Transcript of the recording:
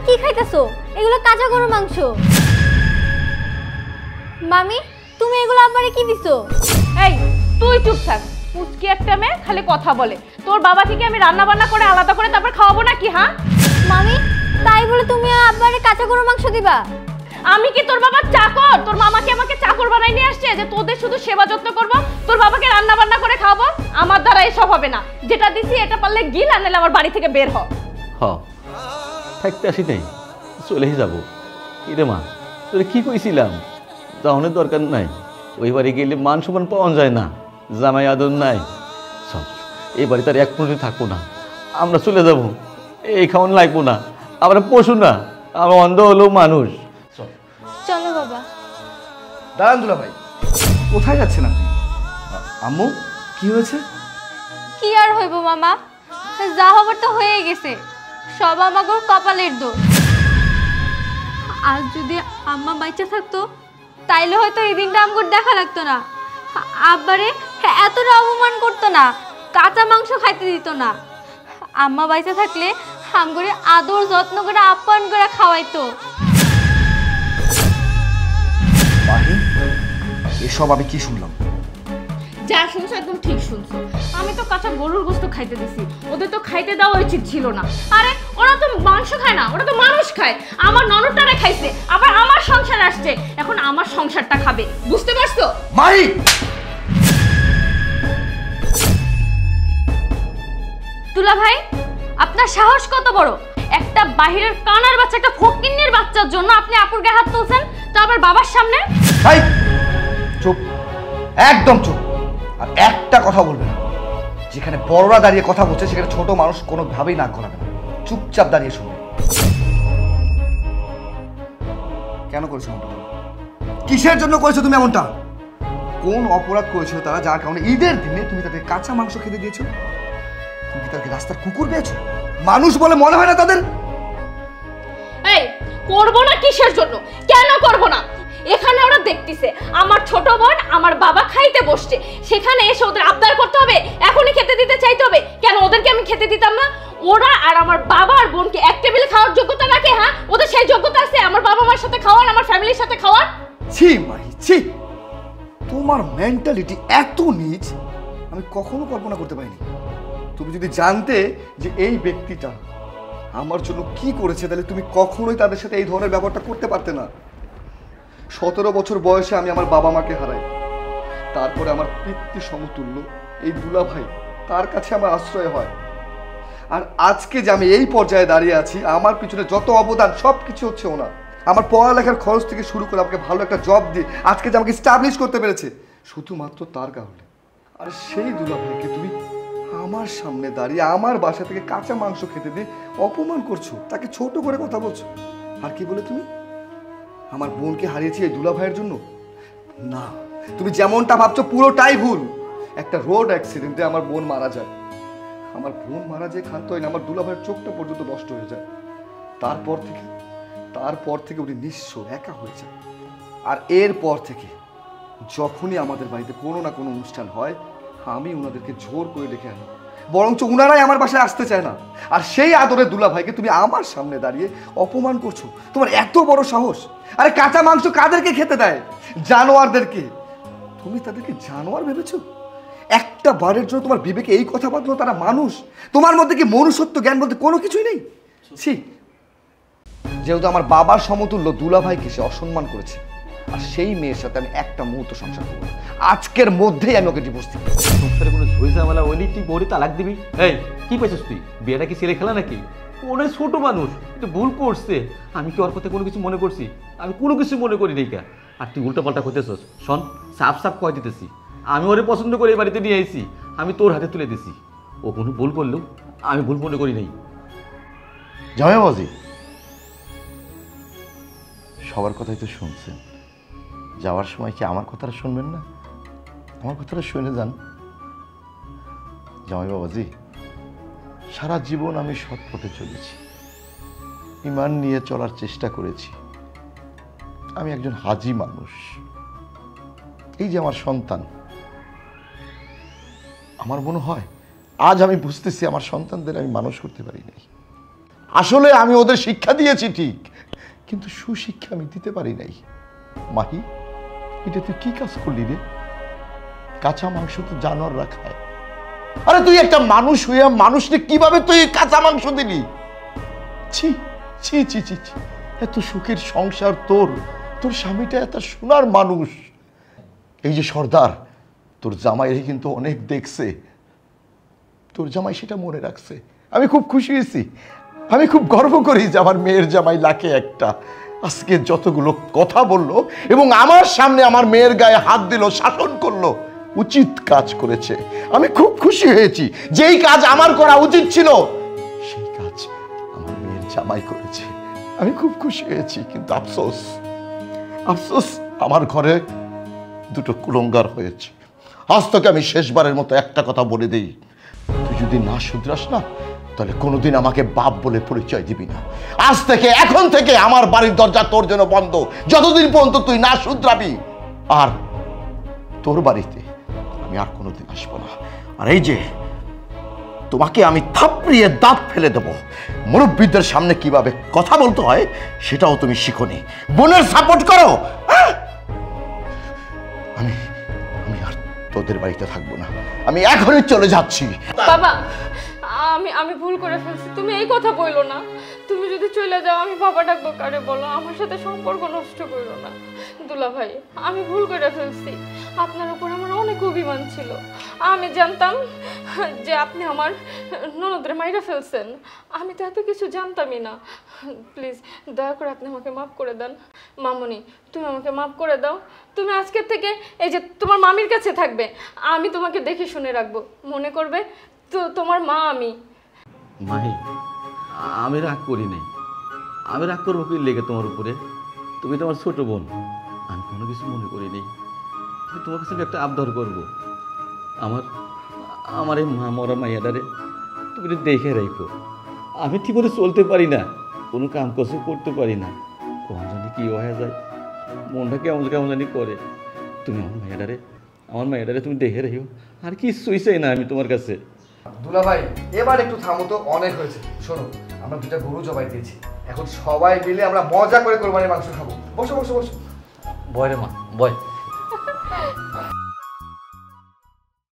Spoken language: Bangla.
কি খাইতেছো? এগুলো কাঁচা গরুর মাংস। মামি, তুমি এগুলো আব্বারে কি দিছো? এই তুই চুপ থাক। পুচকি একটা মেয়ে খালি কথা বলে। তোর বাবাকে কি আমি রান্না বান্না করে আলাদা করে তারপর খাওয়াবো নাকি? হ্যাঁ মামি, তাই বলে তুমি আব্বারে কাঁচা গরুর মাংস দিবা? আমি কি তোর বাবার চাকর? তোর মামাকে আমাকে চাকর বানাই নিয়ে আসছে যে তোদের শুধু সেবা যত্ন করব, তোর বাবাকে রান্না বান্না করে খাওয়াবো? আমার দ্বারা এসব হবে না। যেটা দিছি এটা পারলে গিল, আনলে আমার বাড়ি থেকে বের হ। থাকতে আসি নাই, চলেই যাবো। কিরে মা, তোরে কি কইছিলাম? যাওয়ানোর দরকার নাই। ওই বাড়ি গেলে মান সম্মান পাওয়া যায় না, জামাই আদর নাই। চল, এই বাড়ি তার এক মিনিট থাকবো না, আমরা চলে যাব। এই খাওয়ান লাগবো না, আমরা পশু না, আমরা অন্ধ হলেও মানুষ। চলো বাবা। দাঁড়ান দুলা ভাই, কোথায় যাচ্ছেন আপনি? আম্মু, কি হয়েছে? কি আর হইব মামা, যা হবার তো হয়ে গেছে। সব আমাগো কপালের দোষ। আজ যদি আম্মা বাইচা থাকতো তাইলে হয়তো এই দিনটা আমগো দেখা লাগতো না। আব্বারে এতটা অপমান করতো না, কাঁচা মাংস খাইতে দিত না। আম্মা বাইচা থাকলে আমগরে আদর যত্ন করে আপ্যায়ন করে খাওয়াইতো। এসব আমি কি শুনলাম? যা শুনছো একদম ঠিক শুনছো। আমি তো কাঁচা গরুর গোশত খাইতে দিছি, ওদের তো খাইতে দেওয়া উচিত ছিল না। আরে ওরা তো মাংস খায় না, ওরা তো মানুষ খায়। আমার ননদটারে খাইছে, আবার আমার সংসার আসছে, এখন আমার সংসারটা খাবে। বুঝতে পারছো? মাহি, তুলা ভাই, আপনার সাহস কত বড়! একটা বাহিরের কানার বাচ্চা, একটা ফকিন্নির বাচ্চার জন্য আপনি আপুর গায়ে হাত তুলছেন, তা আবার বাবার সামনে। চুপ, একদম চুপ। আর একটা কথা বলবে না। যেখানে বড়রা দাঁড়িয়ে কথা বলছে সেখানে ছোট মানুষ কোনোভাবেই নাক গলাবে না। চুপচাপ দাঁড়িয়ে শুনবে। কেন করেছো এমনটা? কিসের জন্য করেছো তুমি এমনটা? কোন অপরাধ করেছিল তারা, যার কারণে ঈদের দিনে তুমি তাদের কাঁচা মাংস খেতে দিয়েছো? তুমি কি তাদেরকে রাস্তার কুকুর পেয়েছো? মানুষ বলে মনে হয় না তাদের? এই করব না কিসের জন্য? কেন করব না? এখানে ওরা দেখতেছে আমার ছোট বোন আমার বাবা খাইতে বসছে, সেখানে এসে ওদের আবদার করতে হবে, এখনই খেতে দিতে চাইতে হবে। কেন ওদেরকে আমি খেতে দিতাম না? ওরা আর আমার বাবা আর বোনকে এক টেবিলে খাওয়ার যোগ্যতা রাখে? হ্যাঁ, ওদের সেই যোগ্যতা আছে আমার বাবা মার সাথে খাওয়ার, আমার ফ্যামিলির সাথে খাওয়ার? ছি মাহি, ছি। তোমার মেন্টালিটি এত নীচ আমি কখনো কল্পনা করতে পারিনি। তুমি যদি জানতে যে এই ব্যক্তিটা আমার জন্য কি করেছে, তাহলে তুমি কখনোই তাদের সাথে এই ধরনের ব্যবহারটা করতে পারতে না। 17 বছর বয়সে আমি আমার বাবা মাকে হারাই, তারপরে আমার পিতৃ সমতুল্য এই দুলা ভাই, তার কাছে আমার আশ্রয় হয়। আর আজকে যে আমি এই পর্যায়ে দাঁড়িয়ে আছি, আমার পিছনে যত অবদান সব কিছু হচ্ছে ওনার। আমার পড়ালেখার খরচ থেকে শুরু করে আমাকে ভালো একটা জব দিয়ে আজকে যে আমাকে স্টাবলিশ করতে পেরেছে, শুধুমাত্র তার কারণে। আর সেই দুলা ভাইকে তুমি আমার সামনে দাঁড়িয়ে আমার বাসা থেকে কাঁচা মাংস খেতে দিয়ে অপমান করছো, তাকে ছোট করে কথা বলছো। আর কি বলে তুমি আমার বোনকে হারিয়েছি এই দুলা ভাইয়ের জন্য? না, তুমি যেমনটা ভাবছো পুরোটাই ভুল। একটা রোড অ্যাক্সিডেন্টে আমার বোন মারা যায়। আমার বোন মারা যায় ক্ষান্ত হয় না, আমার দুলা ভাইয়ের চোখটা পর্যন্ত নষ্ট হয়ে যায়। তারপর থেকে উনি নিঃস্ব, একা হয়ে যায়। আর এরপর থেকে যখনই আমাদের বাড়িতে কোনো না কোনো অনুষ্ঠান হয়, আমি ওনাদেরকে জোর করে ডেকে আনি, বরঞ্চ ওনারাই আমার বাসায় আসতে চায় না। আর সেই আদরের দুলা ভাইকে তুমি আমার সামনে দাঁড়িয়ে অপমান করছো। তোমার এত বড় সাহস! আরে কাঁচা মাংস কাদেরকে খেতে দেয়? জানোয়ারদেরকে। তুমি তাদেরকে জানোয়ার ভেবেছো? একটা বারের জন্য তোমার বিবেকে এই কথা বাঁধলো তারা মানুষ? তোমার মধ্যে কি মনুষ্যত্ব জ্ঞান বলতে কোনো কিছুই নেই? ছি! যেহেতু আমার বাবার সমতুল্য দুলা ভাইকে সে অসম্মান করেছে, আর সেই মেয়ের সাথে আমি একটা মুহূর্ত সংসার করবো, আজকের মধ্যেই আমি ওকে ডিভোর্স দিব। সংসারে কোনো ঝুঁঝামেলা হইলেই তুই বউরে তালাক দিবি? এই কি পাইছিস তুই? বিয়েটা কি ছেলে খেলা নাকি? ওরে ছোট মানুষ, একটু ভুল করছে। আমি কি ওর কথা কোনো কিছু মনে করছি? আমি কোনো কিছু মনে করি নাই। আর তুই উল্টা পাল্টা করতেছস। শোন, সাফ সাফ কয়ে দিতেছি, আমি ওরে পছন্দ করে এই বাড়িতে নিয়ে আইছি, আমি তোর হাতে তুলে দিছি। ও কোনো ভুল করলেও আমি ভুল মনে করি নাই। জামাইবাজি, সবার কথাই তো শুনছেন, যাওয়ার সময় কি আমার কথাটা শুনবেন না? আমার কথাটা শুনে যান। জামাই বাবাজি, সারা জীবন আমি সৎ পথে চলেছি, ঈমান নিয়ে চলার চেষ্টা করেছি। আমি একজন হাজি মানুষ। এই যে আমার সন্তান, আমার মনে হয় আজ আমি বুঝতেছি আমার সন্তানদের আমি মানুষ করতে পারি নাই। আসলে আমি ওদের শিক্ষা দিয়েছি ঠিক, কিন্তু সুশিক্ষা আমি দিতে পারি নাই। মাহি, এটা তুই কি কাজ করলি রে? কাঁচা মাংস তো জানোয়াররা খায়, আরে তুই একটা মানুষ হইয়া মানুষকে কিভাবে তুই কাঁচা মাংস দিলি? ছি ছি ছি ছি ছি, এত সুখের সংসার তোর, তোর স্বামীটা এত সোনার মানুষ। এই যে সর্দার, তোর জামাইরে কিন্তু অনেক দেখছে, তোর জামাই সেটা মনে রাখছে। আমি খুব খুশি হয়েছি, আমি খুব গর্ব করি যে আমার মেয়ের জামাই লাখে একটা। আজকে যতগুলো কথা বললো এবং আমার সামনে আমার মেয়ের গায়ে হাত দিল, শাসন করলো, উচিত কাজ করেছে। আমি খুব খুশি হয়েছি। যেই কাজ আমার করা উচিত ছিল সেই কাজ আমার মেয়ের জামাই করেছে। আমি খুব খুশি হয়েছি, কিন্তু আফসোস, আফসোস আমার ঘরে দুটো কুলঙ্গার হয়েছে। আজ তোকে আমি শেষবারের মতো একটা কথা বলে দেই, তুই যদি না শুধরাস না, তাহলে কোনোদিন আমাকে বাপ বলে পরিচয় দিবি না। আজ থেকে, এখন থেকে আমার বাড়ির দরজা তোর জন্য বন্ধ, যতদিন পর্যন্ত তুই না শুধরাবি। আর তোর বাড়িতে আমি আর কোনোদিন আসবো না। আর এই যে তোমাকে আমি থাপড়িয়ে দাঁত ফেলে দেবো, মুরব্বীদের সামনে কিভাবে কথা বলতে হয় সেটাও তুমি শিখোনি। বোনের সাপোর্ট করো। আমি আমি আর তোদের বাড়িতে থাকবো না, আমি এখনই চলে যাচ্ছি। বাবা, আমি ভুল করে ফেলছি, তুমি এই কথা বললো না। তুমি যদি চলে যাও আমি বাবা ডাকবো কারে বলো, আমার সাথে সম্পর্ক নষ্ট করো না। দুলা ভাই, আমি ভুল করে ফেলছি, আপনার উপর আমার অনেক অভিমান ছিল। আমি জানতাম যে আপনি আমার ননদের মাইরা ফেলছেন, আমি তো এত কিছু জানতামই না। প্লিজ দয়া করে আপনি আমাকে মাফ করে দেন। মামুনি, তুমি আমাকে মাফ করে দাও। তুমি আজকের থেকে এই যে তোমার মামির কাছে থাকবে, আমি তোমাকে দেখে শুনে রাখবো, মনে করবে তো তোমার মা আমি। মাহি, আমি রাগ করি নাই। আমি রাগ করবো কি লেগে তোমার উপরে? তুমি তোমার ছোট বোন, আমি কোনো কিছু মনে করি নি। তোমার কাছে একটা আবদার করবো, আমার এই মা মরা মাইয়াটারে তুমি দেখে রেখো। আমি ঠিক করে চলতে পারি না, কোনো কাম কাজ করতে পারি না, কখন জানি কি হয়ে যায়, মনটা কেমন কেমন জানি করে। তুমি আমার মাইয়াটারে তুমি দেখে রেখো, আর কিছুই চাই না আমি তোমার কাছে। দুলা ভাই, এবার একটু থামো তো, অনেক হয়েছে। শোনো, আমরা দুটা গরু জবাই দিয়েছি, এখন সবাই মিলে আমরা মজা করে কোরবানির মাংস খাবো। বসো বসো বসো। বয় রে মা, বয়।